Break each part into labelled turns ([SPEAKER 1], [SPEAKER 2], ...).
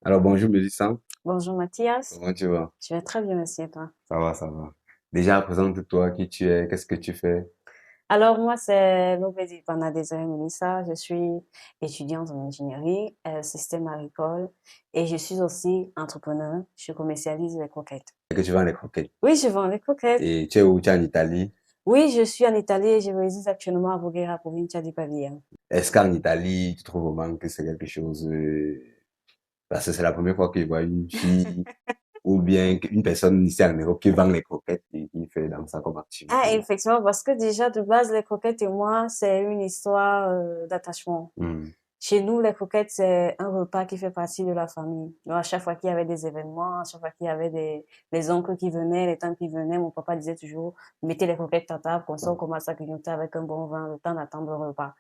[SPEAKER 1] Alors bonjour Mélissa,
[SPEAKER 2] Bonjour Mathias,
[SPEAKER 1] comment tu vas?
[SPEAKER 2] je vais très bien, merci et toi.
[SPEAKER 1] Ça va, ça va. Déjà, présente-toi qui tu es, qu'est-ce que tu fais?
[SPEAKER 2] Alors moi c'est Nobedi Panadésiré Melissa, je suis étudiante en ingénierie, système agricole et je suis aussi entrepreneur, je commercialise les croquettes.
[SPEAKER 1] Et que tu vends les croquettes.
[SPEAKER 2] Oui, je vends les croquettes.
[SPEAKER 1] Et tu es où? Tu es en Italie?
[SPEAKER 2] Oui, je suis en Italie et je réside actuellement à Voghera, provincia di Pavia.
[SPEAKER 1] Est-ce qu'en Italie, tu trouves vraiment que c'est quelque chose... parce que c'est la première fois que je vois une fille ou bien une personne ici en Europe qui vend les croquettes et qui fait dans ça comme
[SPEAKER 2] Ah,
[SPEAKER 1] activité.
[SPEAKER 2] effectivement, parce que déjà de base, les croquettes et moi, c'est une histoire d'attachement.
[SPEAKER 1] Hmm.
[SPEAKER 2] Chez nous, les croquettes, c'est un repas qui fait partie de la famille. Donc, à chaque fois qu'il y avait des événements, à chaque fois qu'il y avait les oncles qui venaient, les tantes qui venaient, mon papa disait toujours, mettez les croquettes à table, comme ça, on commence à grignoter avec un bon vin, le temps d'attendre le repas.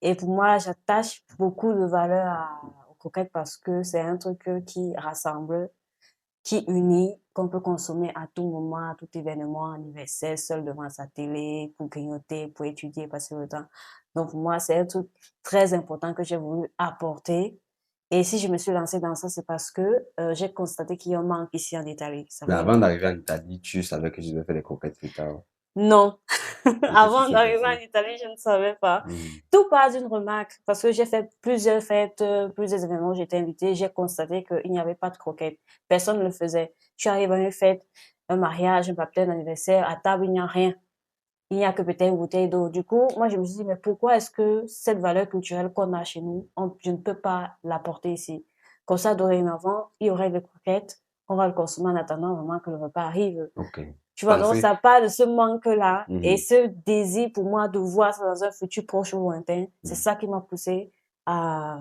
[SPEAKER 2] Et pour moi, j'attache beaucoup de valeur aux croquettes parce que c'est un truc qui rassemble, qui unit, qu'on peut consommer à tout moment, à tout événement, anniversaire, seul devant sa télé, pour grignoter, pour étudier, passer le temps. Donc, pour moi, c'est un truc très important que j'ai voulu apporter. Et si je me suis lancée dans ça, c'est parce que j'ai constaté qu'il y a un manque ici en Italie. Ça
[SPEAKER 1] Mais
[SPEAKER 2] fait
[SPEAKER 1] avant d'arriver en Italie, tu savais que je devais faire les croquettes plus tard.
[SPEAKER 2] non.
[SPEAKER 1] Et qu'est-ce qui
[SPEAKER 2] Avant
[SPEAKER 1] s'est
[SPEAKER 2] d'arriver en
[SPEAKER 1] passé?
[SPEAKER 2] Italie, je ne savais pas.
[SPEAKER 1] Hmm.
[SPEAKER 2] Tout part d'une remarque, parce que j'ai fait plusieurs fêtes, plusieurs événements où j'étais invitée, j'ai constaté qu'il n'y avait pas de croquettes. Personne ne le faisait. Tu arrives à une fête, un mariage, un baptême, un anniversaire, à table, il n'y a rien. Il n'y a que peut-être une bouteille d'eau. Du coup, moi, je me suis dit, mais pourquoi est-ce que cette valeur culturelle qu'on a chez nous, je ne peux pas l'apporter ici? Comme ça, dorénavant, il y aurait des croquettes, on va le consommer en attendant vraiment que le repas arrive.
[SPEAKER 1] Ok.
[SPEAKER 2] Tu vois, donc
[SPEAKER 1] Pensez.
[SPEAKER 2] ça part de ce manque-là et
[SPEAKER 1] Mhm.
[SPEAKER 2] ce désir pour moi de voir ça dans un futur proche ou lointain. C'est
[SPEAKER 1] Mhm.
[SPEAKER 2] ça qui m'a poussé à,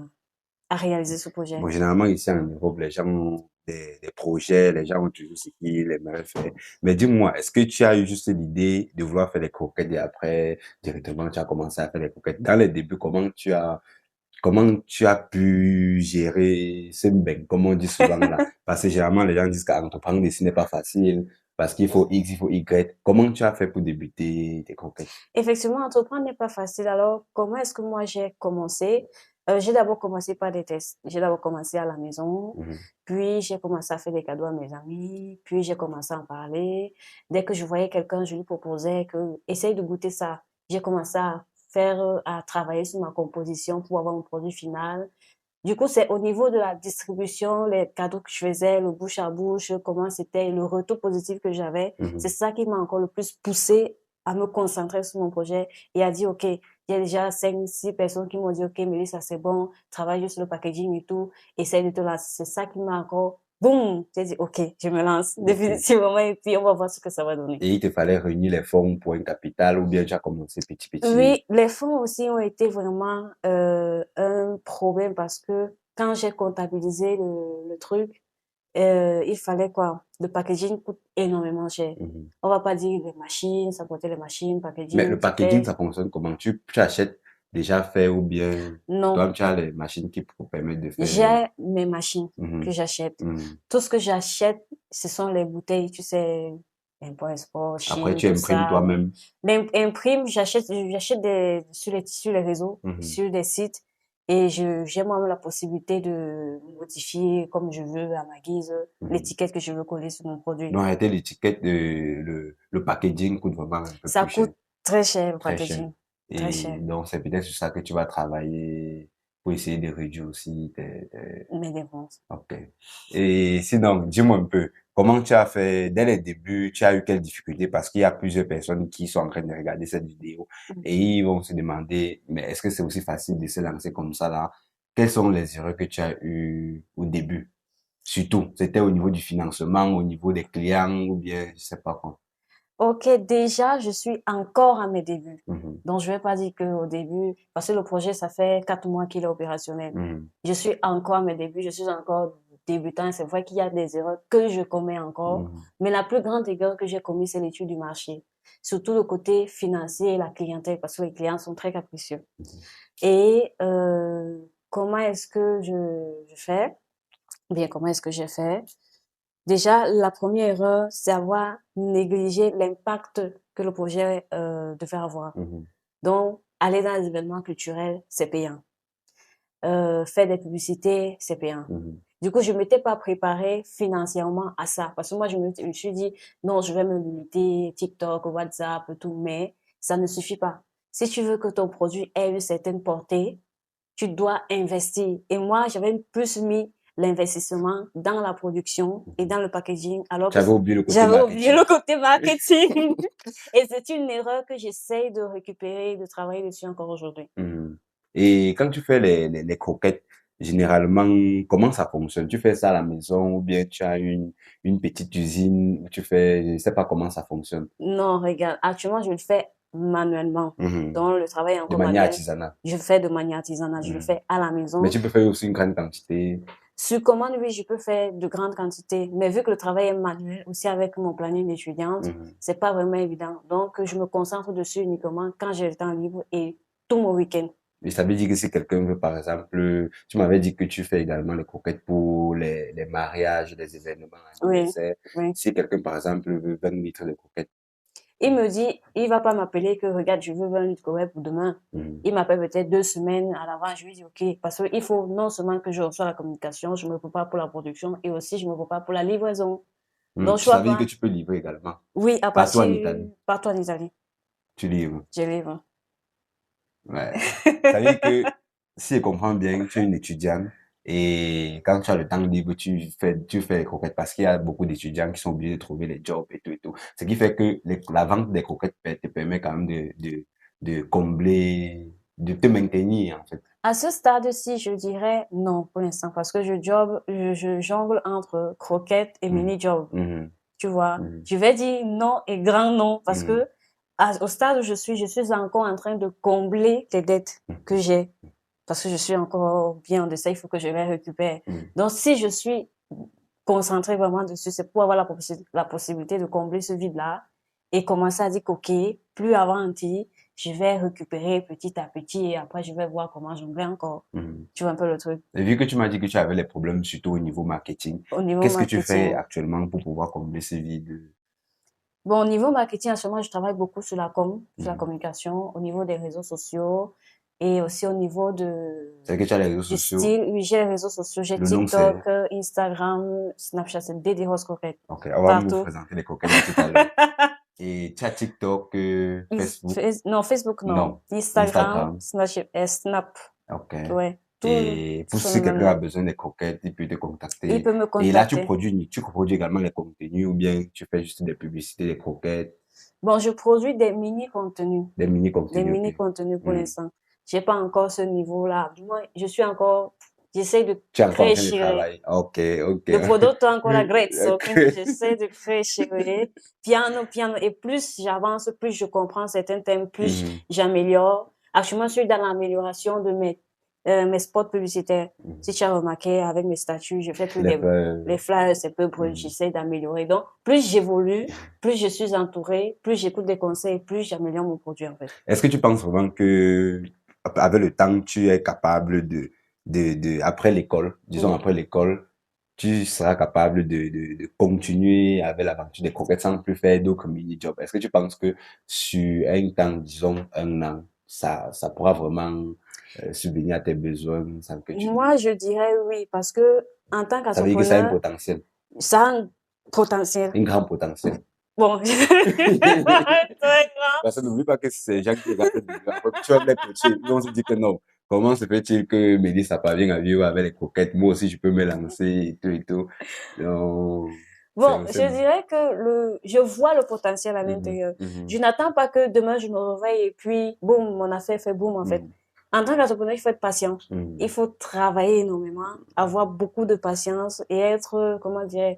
[SPEAKER 2] à réaliser ce projet.
[SPEAKER 1] Bon, généralement, ici en Europe, les gens ont des projets, les gens ont toujours ce qu'ils aimeraient faire. Mais dis-moi, est-ce que tu as eu juste l'idée de vouloir faire des croquettes et après, directement, tu as commencé à faire des croquettes? Dans les débuts, comment tu as pu gérer ce ben, comme on dit souvent là? Parce que généralement, les gens disent qu'entreprendre ici n'est pas facile, parce qu'il faut X, il faut Y. Comment tu as fait pour débuter tes croquettes?
[SPEAKER 2] Effectivement, entreprendre n'est pas facile. Alors, comment est-ce que moi j'ai commencé? J'ai d'abord commencé par des tests. J'ai d'abord commencé à la maison,
[SPEAKER 1] Mhm.
[SPEAKER 2] puis j'ai commencé à faire des cadeaux à mes amis, puis j'ai commencé à en parler. Dès que je voyais quelqu'un, je lui proposais que essaye de goûter ça. J'ai commencé à faire, à travailler sur ma composition pour avoir mon produit final. Du coup, c'est au niveau de la distribution, les cadeaux que je faisais, le bouche à bouche, comment c'était, le retour positif que j'avais. C'est
[SPEAKER 1] Mhm.
[SPEAKER 2] ça qui m'a encore le plus poussé à me concentrer sur mon projet et à dire, OK, il y a déjà 5, 6 personnes qui m'ont dit, OK, Mélissa, c'est bon, travaille juste sur le packaging et tout, essaye de te lancer. C'est ça qui m'a encore, boum, j'ai dit, OK, je me lance
[SPEAKER 1] Ok.
[SPEAKER 2] définitivement et puis on va voir ce que ça va donner.
[SPEAKER 1] Et il te fallait réunir les fonds pour un capital ou bien tu as commencé petit petit.
[SPEAKER 2] Oui, les fonds aussi ont été vraiment un problème parce que quand j'ai comptabilisé le truc, il fallait quoi? Le packaging coûte énormément cher.
[SPEAKER 1] Mhm.
[SPEAKER 2] On va pas dire les machines, ça coûtait les machines,
[SPEAKER 1] Mais
[SPEAKER 2] packaging,
[SPEAKER 1] le packaging,
[SPEAKER 2] tickets.
[SPEAKER 1] ça fonctionne comment? Tu achètes déjà fait ou bien
[SPEAKER 2] Non,
[SPEAKER 1] toi, tu as les machines qui pour permettre de faire.
[SPEAKER 2] j'ai mes machines que
[SPEAKER 1] Mhm.
[SPEAKER 2] j'achète.
[SPEAKER 1] Mhm.
[SPEAKER 2] Tout ce que j'achète, ce sont les bouteilles, tu sais, Import Export,
[SPEAKER 1] Après,
[SPEAKER 2] Chine,
[SPEAKER 1] tu
[SPEAKER 2] tout
[SPEAKER 1] imprimes
[SPEAKER 2] ça.
[SPEAKER 1] toi-même.
[SPEAKER 2] L'imprime, j'achète sur les réseaux,
[SPEAKER 1] Mhm.
[SPEAKER 2] sur des sites, et j'ai moi-même la possibilité de modifier comme je veux, à ma guise,
[SPEAKER 1] Mhm.
[SPEAKER 2] l'étiquette que je veux coller sur mon produit.
[SPEAKER 1] Donc, arrêter l'étiquette, le packaging coûte vraiment un peu
[SPEAKER 2] Ça
[SPEAKER 1] plus cher,
[SPEAKER 2] coûte très cher, le
[SPEAKER 1] très cher.
[SPEAKER 2] packaging. Très
[SPEAKER 1] Et
[SPEAKER 2] cher.
[SPEAKER 1] donc, c'est peut-être sur ça que tu vas travailler pour essayer de réduire aussi
[SPEAKER 2] Mes dépenses.
[SPEAKER 1] Ok. Et sinon, dis-moi un peu, comment tu as fait dès les débuts, tu as eu quelles difficultés? Parce qu'il y a plusieurs personnes qui sont en train de regarder cette vidéo et
[SPEAKER 2] Mhm.
[SPEAKER 1] ils vont se demander, mais est-ce que c'est aussi facile de se lancer comme ça là? Quelles sont les erreurs que tu as eues au début? Surtout, c'était au niveau du financement, au niveau des clients ou bien, je sais pas quoi.
[SPEAKER 2] Ok, déjà, je suis encore à mes débuts.
[SPEAKER 1] Mhm.
[SPEAKER 2] Donc, je vais pas dire que au début, parce que le projet, ça fait 4 mois qu'il est opérationnel.
[SPEAKER 1] Mhm.
[SPEAKER 2] Je suis encore à mes débuts, je suis encore débutant. C'est vrai qu'il y a des erreurs que je commets encore,
[SPEAKER 1] Mhm.
[SPEAKER 2] mais la plus grande erreur que j'ai commise, c'est l'étude du marché. Surtout le côté financier et la clientèle, parce que les clients sont très capricieux. Et comment est-ce que je fais? Bien, comment est-ce que j'ai fait? Déjà, la première erreur, c'est avoir négligé l'impact que le projet devait avoir.
[SPEAKER 1] Mhm.
[SPEAKER 2] Donc, aller dans les événements culturels, c'est payant. Faire des publicités, c'est payant.
[SPEAKER 1] Mhm.
[SPEAKER 2] Du coup, je m'étais pas préparée financièrement à ça. Parce que moi, je me suis dit, non, je vais me limiter, TikTok, WhatsApp, tout, mais ça ne suffit pas. Si tu veux que ton produit ait une certaine portée, tu dois investir. Et moi, j'avais plus mis l'investissement dans la production et dans le packaging, alors
[SPEAKER 1] Tu
[SPEAKER 2] que
[SPEAKER 1] avais oublié le côté
[SPEAKER 2] j'avais oublié
[SPEAKER 1] marketing.
[SPEAKER 2] le côté marketing. Et c'est une erreur que j'essaye de récupérer, de travailler dessus encore aujourd'hui.
[SPEAKER 1] Mhm. Et quand tu fais les croquettes, généralement, comment ça fonctionne? Tu fais ça à la maison ou bien tu as une petite usine où tu fais, je ne sais pas comment ça fonctionne.
[SPEAKER 2] Non, regarde, actuellement, je le fais manuellement.
[SPEAKER 1] Mhm.
[SPEAKER 2] Donc, le travail est
[SPEAKER 1] De
[SPEAKER 2] encore
[SPEAKER 1] manière
[SPEAKER 2] manuel.
[SPEAKER 1] artisanale.
[SPEAKER 2] Je fais de manière artisanale, je le
[SPEAKER 1] Mhm.
[SPEAKER 2] fais à la
[SPEAKER 1] Mais
[SPEAKER 2] maison.
[SPEAKER 1] tu peux faire aussi une grande quantité.
[SPEAKER 2] Sur commande, oui, je peux faire de grandes quantités, mais vu que le travail est manuel, aussi avec mon planning d'étudiante,
[SPEAKER 1] Mhm.
[SPEAKER 2] c'est pas vraiment évident. Donc, je me concentre dessus uniquement quand j'ai le temps libre et tout mon week-end.
[SPEAKER 1] Et ça veut dire que si quelqu'un veut, par exemple, tu m'avais dit que tu fais également les croquettes pour les mariages, les événements,
[SPEAKER 2] Oui,
[SPEAKER 1] anniversaires.
[SPEAKER 2] oui.
[SPEAKER 1] Si quelqu'un, par exemple, veut 20 litres de croquettes.
[SPEAKER 2] Il me dit, il va pas m'appeler que regarde, je veux 20 litres de courrier pour demain.
[SPEAKER 1] Mhm.
[SPEAKER 2] Il m'appelle peut-être 2 semaines à l'avant. Je lui dis OK, parce qu'il faut non seulement que je reçois la communication, je me prépare pour la production et aussi je me prépare pour la livraison. Donc, je
[SPEAKER 1] Ça
[SPEAKER 2] vois
[SPEAKER 1] veut dire que
[SPEAKER 2] pas.
[SPEAKER 1] tu peux livrer également.
[SPEAKER 2] Oui, à
[SPEAKER 1] Partout en
[SPEAKER 2] partir,
[SPEAKER 1] Italie,
[SPEAKER 2] partout en Italie,
[SPEAKER 1] tu livres.
[SPEAKER 2] je livre.
[SPEAKER 1] Ouais. Ça veut dire que, si je comprends bien, tu es une étudiante et quand tu as le temps libre, tu fais les croquettes parce qu'il y a beaucoup d'étudiants qui sont obligés de trouver les jobs et tout et tout. Ce qui fait que la vente des croquettes te permet quand même de combler, de te maintenir, en fait.
[SPEAKER 2] À ce stade-ci, je dirais non pour l'instant parce que je jongle entre croquettes et
[SPEAKER 1] Mhm.
[SPEAKER 2] mini-job.
[SPEAKER 1] Mhm.
[SPEAKER 2] Tu vois,
[SPEAKER 1] Mhm.
[SPEAKER 2] je vais dire non et grand non parce
[SPEAKER 1] Mhm.
[SPEAKER 2] que au stade où je suis encore en train de combler les dettes que
[SPEAKER 1] Mhm.
[SPEAKER 2] j'ai parce que je suis encore bien en deçà, il faut que je les récupère.
[SPEAKER 1] Mhm.
[SPEAKER 2] Donc, si je suis concentrée vraiment dessus, c'est pour avoir la possibilité de combler ce vide-là et commencer à dire qu'ok, plus avant, je vais récupérer petit à petit et après, je vais voir comment jongler encore.
[SPEAKER 1] Mhm.
[SPEAKER 2] Tu vois un peu le truc
[SPEAKER 1] Et vu que tu m'as dit que tu avais les problèmes surtout au niveau marketing,
[SPEAKER 2] au niveau
[SPEAKER 1] qu'est-ce que tu fais
[SPEAKER 2] marketing.
[SPEAKER 1] actuellement pour pouvoir combler ce vide?
[SPEAKER 2] Bon, au niveau marketing, en ce moment, je travaille beaucoup sur la sur la
[SPEAKER 1] Mhm.
[SPEAKER 2] communication, au niveau des réseaux sociaux et aussi au niveau
[SPEAKER 1] C'est que tu as les réseaux
[SPEAKER 2] du
[SPEAKER 1] sociaux.
[SPEAKER 2] style. Oui, j'ai les réseaux sociaux, j'ai
[SPEAKER 1] Le nom, c'est...
[SPEAKER 2] TikTok, Instagram, Snapchat, c'est Dédé Rose Coquette.
[SPEAKER 1] Ok, on va vous
[SPEAKER 2] Partout.
[SPEAKER 1] présenter les croquettes de tout à l'heure. Et tu as TikTok, Facebook?
[SPEAKER 2] Non, Facebook, non.
[SPEAKER 1] Non.
[SPEAKER 2] Instagram,
[SPEAKER 1] Instagram?
[SPEAKER 2] Snapchat, Snap.
[SPEAKER 1] Ok.
[SPEAKER 2] Ouais.
[SPEAKER 1] Et
[SPEAKER 2] Tout
[SPEAKER 1] pour
[SPEAKER 2] sur le
[SPEAKER 1] si
[SPEAKER 2] même
[SPEAKER 1] quelqu'un a
[SPEAKER 2] nom.
[SPEAKER 1] besoin des croquettes, il peut te
[SPEAKER 2] Il
[SPEAKER 1] contacter.
[SPEAKER 2] peut me
[SPEAKER 1] Et là,
[SPEAKER 2] contacter.
[SPEAKER 1] tu produis également les contenus ou bien tu fais juste des publicités, des croquettes,
[SPEAKER 2] Bon, je produis des mini-contenus.
[SPEAKER 1] des
[SPEAKER 2] Des
[SPEAKER 1] mini-contenus, ok.
[SPEAKER 2] mini-contenus pour
[SPEAKER 1] Hmm.
[SPEAKER 2] l'instant. J'ai pas encore ce niveau-là. Du moins, j'essaie de
[SPEAKER 1] Tu es encore en train de
[SPEAKER 2] créer.
[SPEAKER 1] travailler. Ok, ok.
[SPEAKER 2] Le prodotto ancora grezzo,
[SPEAKER 1] Ok.
[SPEAKER 2] quindi j'essaie de crescere piano piano et plus j'avance, plus je comprends certains thèmes, plus
[SPEAKER 1] Mhm.
[SPEAKER 2] j'améliore. Actuellement, je suis dans l'amélioration de mes spots publicitaires.
[SPEAKER 1] Mhm.
[SPEAKER 2] Si tu as remarqué, avec mes statuts, je fais plus
[SPEAKER 1] Les fleurs.
[SPEAKER 2] les flyers, c'est peu brut,
[SPEAKER 1] Mhm.
[SPEAKER 2] j'essaie d'améliorer. Donc, plus j'évolue, plus je suis entourée, plus j'écoute des conseils, plus j'améliore mon produit, en fait.
[SPEAKER 1] Est-ce que tu penses vraiment que, avec le temps, tu es capable après l'école, disons
[SPEAKER 2] Oui.
[SPEAKER 1] après l'école, tu seras capable de continuer avec l'aventure des croquettes sans plus faire d'autres mini-jobs? Est-ce que tu penses que sur un temps, disons un an, ça pourra vraiment subvenir à tes besoins sans que tu...
[SPEAKER 2] Moi, je dirais oui, parce que en tant
[SPEAKER 1] Ça veut dire que ça a un
[SPEAKER 2] qu'entrepreneur,
[SPEAKER 1] potentiel,
[SPEAKER 2] ça a un potentiel.
[SPEAKER 1] un grand potentiel.
[SPEAKER 2] Bon, très grand.
[SPEAKER 1] Parce que n'oublie pas que c'est les gens qui regardent cette vidéo. Après, tu vas les coacher. Ils vont se dire que non. Comment se fait-il que Mélissa parvient à vivre avec les coquettes? Moi aussi, je peux me lancer et tout et tout. Donc,
[SPEAKER 2] Bon,
[SPEAKER 1] c'est...
[SPEAKER 2] je dirais que je vois le potentiel à
[SPEAKER 1] Mhm,
[SPEAKER 2] l'intérieur. Je
[SPEAKER 1] mhm,
[SPEAKER 2] n'attends pas que demain je me réveille et puis, boum, mon affaire fait boum, en fait.
[SPEAKER 1] mhm,
[SPEAKER 2] En tant qu'entrepreneur, il faut être patient. Il
[SPEAKER 1] mhm.
[SPEAKER 2] faut travailler énormément, avoir beaucoup de patience et être, comment dire,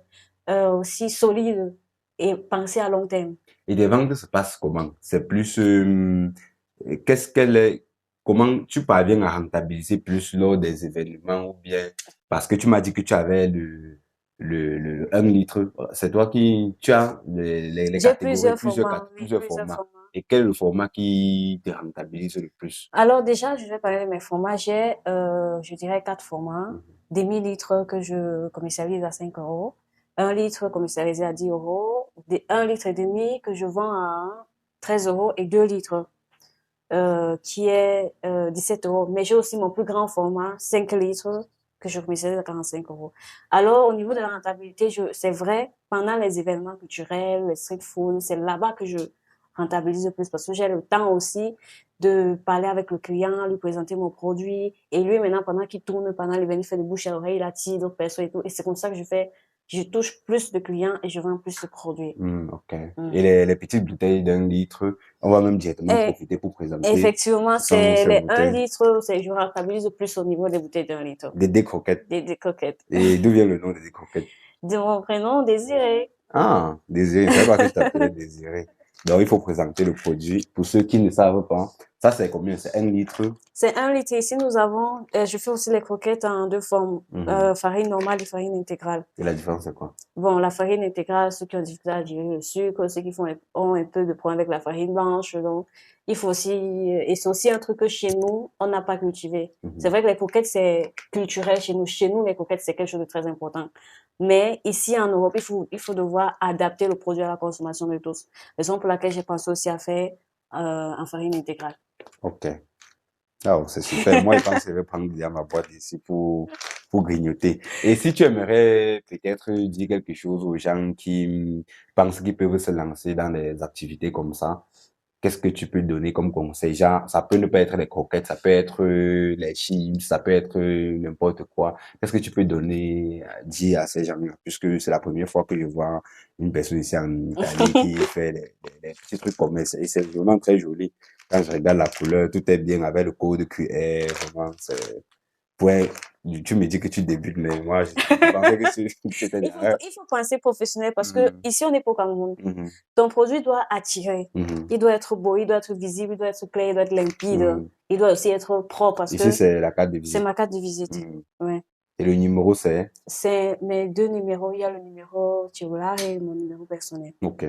[SPEAKER 2] aussi solide et penser à long terme.
[SPEAKER 1] Et les ventes se passent comment? C'est plus, qu'est-ce qu'elle est, comment tu parviens à rentabiliser plus lors des événements ou bien, parce que tu m'as dit que tu avais le 1 litre. C'est toi qui, tu as les
[SPEAKER 2] J'ai
[SPEAKER 1] catégories,
[SPEAKER 2] plusieurs formats, oui,
[SPEAKER 1] plusieurs
[SPEAKER 2] plusieurs
[SPEAKER 1] formats.
[SPEAKER 2] formats.
[SPEAKER 1] Et quel est le format qui te rentabilise le plus?
[SPEAKER 2] Alors déjà, je vais parler de mes formats. J'ai, je dirais, 4 formats.
[SPEAKER 1] Mhm,
[SPEAKER 2] Des 1000 litres que je commercialise à 5 euros. 1 litre commercialisé à 10 euros. Des 1 litre et demi que je vends à 13 euros. Et 2 litres qui est 17 euros. Mais j'ai aussi mon plus grand format, 5 litres, que je commercialise à 45 euros. Alors, au niveau de la rentabilité, c'est vrai, pendant les événements culturels, les street food, c'est là-bas que je rentabilise le plus parce que j'ai le temps aussi de parler avec le client, lui présenter mon produit. Et lui, maintenant, pendant qu'il tourne, pendant l'événement, il fait de bouche à oreille, il attire d'autres personnes et tout. Et c'est comme ça que je touche plus de clients et je vends plus de produits.
[SPEAKER 1] Ok.
[SPEAKER 2] Mm.
[SPEAKER 1] Et les petites bouteilles d'1 litre, on va même directement
[SPEAKER 2] Et
[SPEAKER 1] profiter pour présenter
[SPEAKER 2] effectivement,
[SPEAKER 1] ces
[SPEAKER 2] c'est les 1
[SPEAKER 1] bouteilles.
[SPEAKER 2] litre, je rentabilise plus au niveau des bouteilles d'1 litre.
[SPEAKER 1] Des croquettes.
[SPEAKER 2] Des coquettes.
[SPEAKER 1] Et d'où vient le nom des croquettes?
[SPEAKER 2] De mon prénom, Désiré.
[SPEAKER 1] Ah, Désiré. Je savais pas que je t'appelais Désiré. Donc, il faut présenter le produit. Pour ceux qui ne savent pas, ça, c'est combien? C'est 1 litre.
[SPEAKER 2] C'est 1 litre. Ici, nous avons, je fais aussi les croquettes en 2 formes, farine normale et farine intégrale.
[SPEAKER 1] Et la différence, c'est quoi?
[SPEAKER 2] Bon, la farine intégrale, ceux qui ont difficulté à digérer le sucre, ceux qui ont un peu de problème avec la farine blanche, donc, il faut aussi, et c'est aussi un truc que chez nous, on n'a pas cultivé. C'est vrai que les croquettes, c'est culturel chez nous. Chez nous, les croquettes, c'est quelque chose de très important. Mais ici, en Europe, il faut devoir adapter le produit à la consommation de tous. Raison pour laquelle j'ai pensé aussi à faire, en farine intégrale.
[SPEAKER 1] Ok. Ah, c'est super. Moi, je pense que je vais prendre déjà ma boîte ici pour grignoter. Et si tu aimerais peut-être dire quelque chose aux gens qui pensent qu'ils peuvent se lancer dans des activités comme ça, qu'est-ce que tu peux donner comme conseil? Genre, ça peut ne pas être les croquettes, ça peut être les chips, ça peut être n'importe quoi. Qu'est-ce que tu peux donner, dire à ces gens-là? Puisque c'est la première fois que je vois une personne ici en Italie qui fait des petits trucs comme ça. Et c'est vraiment très joli. Quand je regarde la couleur, tout est bien avec le code QR, vraiment, c'est, ouais, tu me dis que tu débutes, mais moi, je pensais que c'était derrière.
[SPEAKER 2] Il faut penser professionnel parce que ici, on n'est pas au Cameroun. Ton produit doit attirer. Il doit être beau, il doit être visible, il doit être clair, il doit être limpide. Il doit aussi être propre parce
[SPEAKER 1] Ici,
[SPEAKER 2] que
[SPEAKER 1] c'est la carte de visite.
[SPEAKER 2] c'est ma carte de visite. Ouais.
[SPEAKER 1] Et le numéro, c'est?
[SPEAKER 2] C'est mes 2 numéros. Il y a le numéro titulaire et mon numéro personnel.
[SPEAKER 1] Ok.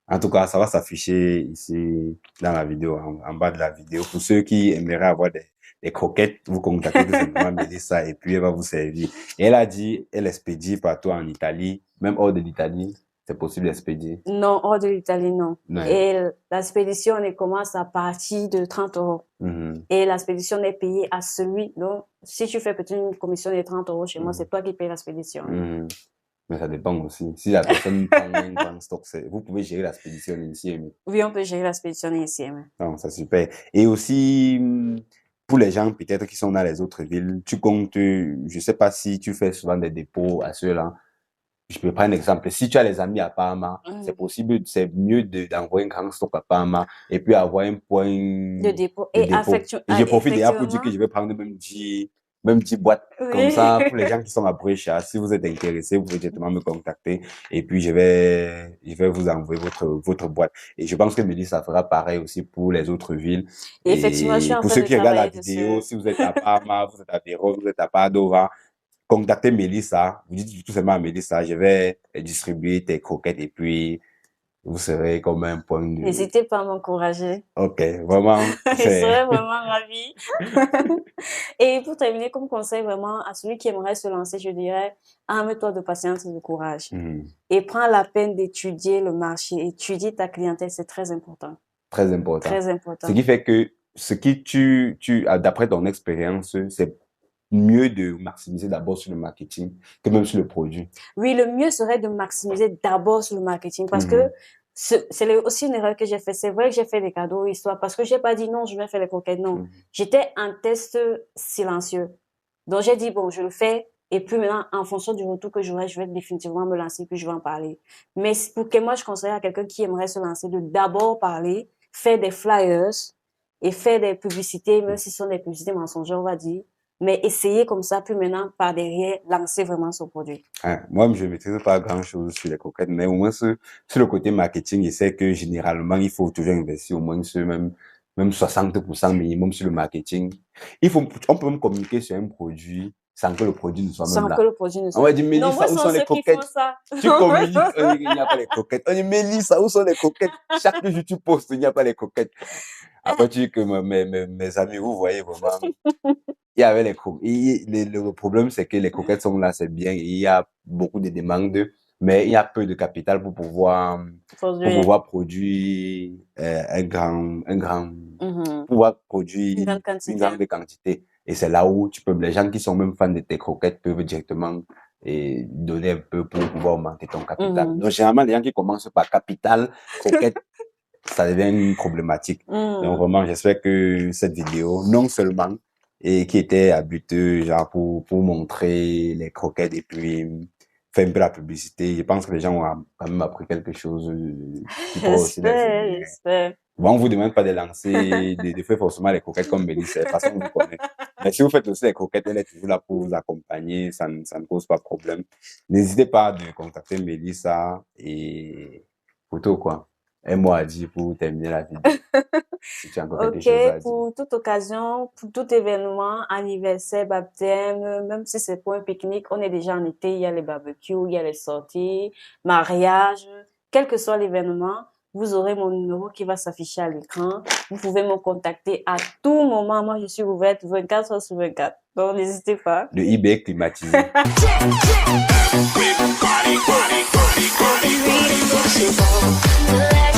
[SPEAKER 1] En tout cas, ça va s'afficher ici dans la vidéo, en bas de la vidéo. Pour ceux qui aimeraient avoir des croquettes, vous contactez tout simplement Mélissa et puis elle va vous servir. Et elle a dit, elle expédie partout en Italie, même hors de l'Italie, c'est possible d'expédier.
[SPEAKER 2] Non, hors de l'Italie, non.
[SPEAKER 1] Ouais.
[SPEAKER 2] Et l'expédition, elle commence à partir de 30 euros. Et l'expédition est payée à celui. Donc, si tu fais peut-être une commission de 30 euros chez moi, c'est toi qui payes l'expédition.
[SPEAKER 1] Mais ça dépend aussi. Si la personne prend un grand stock, vous pouvez gérer l'expédition ici. Mais...
[SPEAKER 2] Oui, on peut gérer l'expédition ici.
[SPEAKER 1] Non, c'est super. Et aussi, pour les gens peut-être qui sont dans les autres villes, tu comptes, je sais pas si tu fais souvent des dépôts à ceux-là. Je peux prendre un exemple. Si tu as les amis à Parma, c'est possible, c'est mieux d'envoyer un grand stock à Parma et puis avoir un point
[SPEAKER 2] de dépôt.
[SPEAKER 1] Et je profite déjà pour dire que je vais prendre même 10 boîtes comme ça pour les gens qui sont à Brescia. Si vous êtes intéressés, vous pouvez directement me contacter et puis je vais vous envoyer votre boîte. Et je pense que Mélissa fera pareil aussi pour les autres villes.
[SPEAKER 2] Et effectivement, je suis en
[SPEAKER 1] pour
[SPEAKER 2] train
[SPEAKER 1] ceux
[SPEAKER 2] de
[SPEAKER 1] qui regardent la
[SPEAKER 2] travailler
[SPEAKER 1] vidéo,
[SPEAKER 2] dessus.
[SPEAKER 1] si vous êtes à Parma, vous êtes à Vérone, vous êtes à Padova, contactez Mélissa. Vous dites tout simplement à Mélissa, je vais distribuer tes croquettes et puis vous serez comme un point de...
[SPEAKER 2] N'hésitez pas à m'encourager.
[SPEAKER 1] Ok, vraiment.
[SPEAKER 2] Je serais vraiment ravie. Et pour terminer, comme conseil vraiment à celui qui aimerait se lancer, je dirais, arme-toi de patience et de courage. Et prends la peine d'étudier le marché, étudier ta clientèle, c'est très important.
[SPEAKER 1] Très important.
[SPEAKER 2] Très important.
[SPEAKER 1] Ce qui fait que, d'après ton expérience, c'est mieux de maximiser d'abord sur le marketing que même sur le produit.
[SPEAKER 2] Oui, le mieux serait de maximiser d'abord sur le marketing parce que c'est aussi une erreur que j'ai fait. C'est vrai que j'ai fait des cadeaux, histoire, parce que j'ai pas dit non, je vais faire les croquettes, non. J'étais en test silencieux. Donc, j'ai dit, bon, je le fais. Et puis maintenant, en fonction du retour que j'aurai, je vais définitivement me lancer, puis je vais en parler. Mais pour que moi, je conseille à quelqu'un qui aimerait se lancer de d'abord parler, faire des flyers et faire des publicités, même si ce sont des publicités mensongères, on va dire. Mais essayer comme ça, puis maintenant, par derrière, lancer vraiment son produit.
[SPEAKER 1] Moi, je ne maîtrise pas grand-chose sur les croquettes, mais au moins sur le côté marketing, je sais que généralement, il faut toujours investir au moins sur même 60% minimum sur le marketing. On peut même communiquer sur un produit sans que le produit ne soit même là.
[SPEAKER 2] Sans que le produit ne soit
[SPEAKER 1] là. On va dire,
[SPEAKER 2] Mélissa,
[SPEAKER 1] où sont les croquettes? Tu communiques, il n'y a pas les croquettes. On dit, Mélissa, où sont les croquettes? Chaque jour, tu postes, il n'y a pas les croquettes. Après, tu dis que mes amis, vous voyez vraiment, il y avait les croquettes. Le problème, c'est que les croquettes sont là, c'est bien. Il y a beaucoup de demandes, mais il y a peu de capital pour pouvoir produire pouvoir produire une grande quantité. Et c'est là où les gens qui sont même fans de tes croquettes peuvent directement donner un peu pour pouvoir augmenter ton capital. Donc, généralement, les gens qui commencent par capital, croquettes, ça devient une problématique. Donc, vraiment, j'espère que cette vidéo, non seulement, et qui était à but, genre, pour montrer les croquettes et puis faire un peu la publicité, je pense que les gens ont quand même appris quelque chose qui pourrait aussi les aider.
[SPEAKER 2] J'espère.
[SPEAKER 1] Bon, on vous demande pas de lancer, de faire forcément les croquettes comme Mélissa, parce qu'on vous connaît. Mais si vous faites aussi les croquettes, elle est toujours là pour vous accompagner, ça ne pose pas de problème. N'hésitez pas de contacter Mélissa et photo, quoi. Un mot à dire pour terminer la vidéo. Si tu as encore quelque chose à dire.
[SPEAKER 2] Pour toute occasion, pour tout événement, anniversaire, baptême, même si c'est pour un pique-nique, on est déjà en été, il y a les barbecues, il y a les sorties, mariage, quel que soit l'événement, vous aurez mon numéro qui va s'afficher à l'écran. Vous pouvez me contacter à tout moment. Moi, je suis ouverte 24 heures sur 24. Donc, n'hésitez pas.
[SPEAKER 1] Le eBay climatisé.
[SPEAKER 3] Everybody,